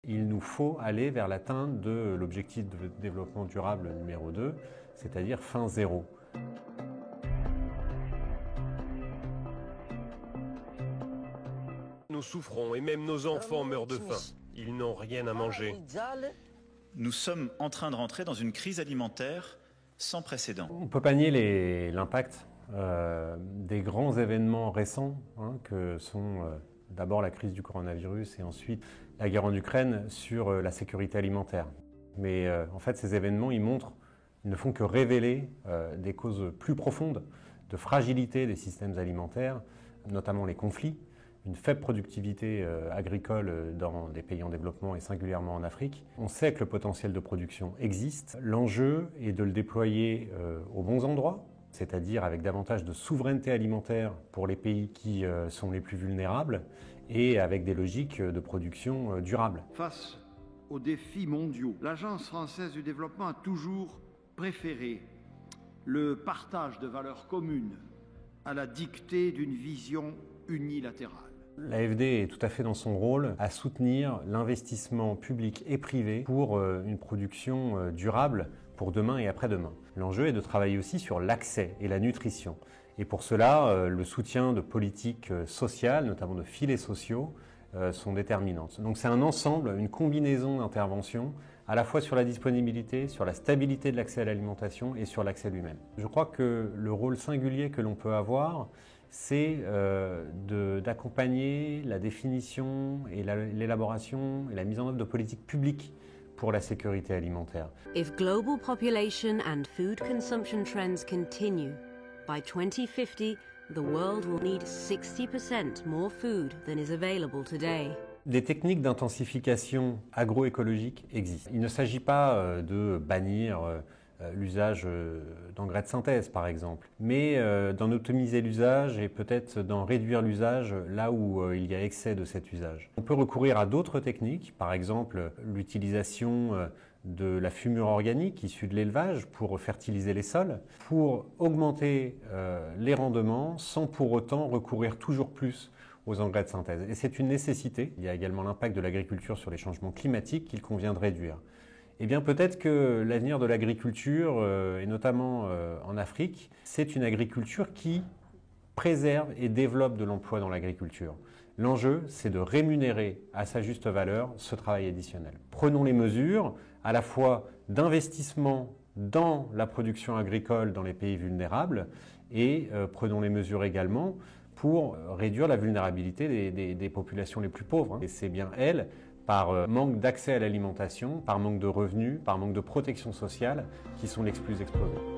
Il nous faut aller vers l'atteinte de l'objectif de développement durable numéro 2, c'est-à-dire fin zéro. Nous souffrons et même nos enfants meurent de faim. Ils n'ont rien à manger. Nous sommes en train de rentrer dans une crise alimentaire sans précédent. On ne peut pas nier l'impact des grands événements récents, que sont d'abord la crise du coronavirus et ensuite la guerre en Ukraine sur la sécurité alimentaire. Mais en fait, ces événements, ils ne font que révéler des causes plus profondes de fragilité des systèmes alimentaires, notamment les conflits, une faible productivité agricole dans des pays en développement et singulièrement en Afrique. On sait que le potentiel de production existe. L'enjeu est de le déployer aux bons endroits, c'est-à-dire avec davantage de souveraineté alimentaire pour les pays qui sont les plus vulnérables et avec des logiques de production durables. Face aux défis mondiaux, l'Agence française du développement a toujours préféré le partage de valeurs communes à la dictée d'une vision unilatérale. L'AFD est tout à fait dans son rôle à soutenir l'investissement public et privé pour une production durable pour demain et après-demain. L'enjeu est de travailler aussi sur l'accès et la nutrition. Et pour cela, le soutien de politiques sociales, notamment de filets sociaux, sont déterminantes. Donc c'est un ensemble, une combinaison d'interventions, à la fois sur la disponibilité, sur la stabilité de l'accès à l'alimentation et sur l'accès lui-même. Je crois que le rôle singulier que l'on peut avoir, c'est d'accompagner la définition et l'élaboration et la mise en œuvre de politiques publiques pour la sécurité alimentaire. If global population and food consumption trends continue, by 2050, the world will need 60% more food than is available today. Des techniques d'intensification agroécologique existent. Il ne s'agit pas de bannir l'usage d'engrais de synthèse, par exemple, mais d'en optimiser l'usage et peut-être d'en réduire l'usage là où il y a excès de cet usage. On peut recourir à d'autres techniques, par exemple l'utilisation de la fumure organique issue de l'élevage pour fertiliser les sols, pour augmenter les rendements sans pour autant recourir toujours plus aux engrais de synthèse. Et c'est une nécessité. Il y a également l'impact de l'agriculture sur les changements climatiques qu'il convient de réduire. Eh bien peut-être que l'avenir de l'agriculture, et notamment en Afrique, c'est une agriculture qui préserve et développe de l'emploi dans l'agriculture. L'enjeu, c'est de rémunérer à sa juste valeur ce travail additionnel. Prenons les mesures à la fois d'investissement dans la production agricole dans les pays vulnérables et prenons les mesures également pour réduire la vulnérabilité des populations les plus pauvres. Et c'est bien elles, par manque d'accès à l'alimentation, par manque de revenus, par manque de protection sociale, qui sont les plus exposées.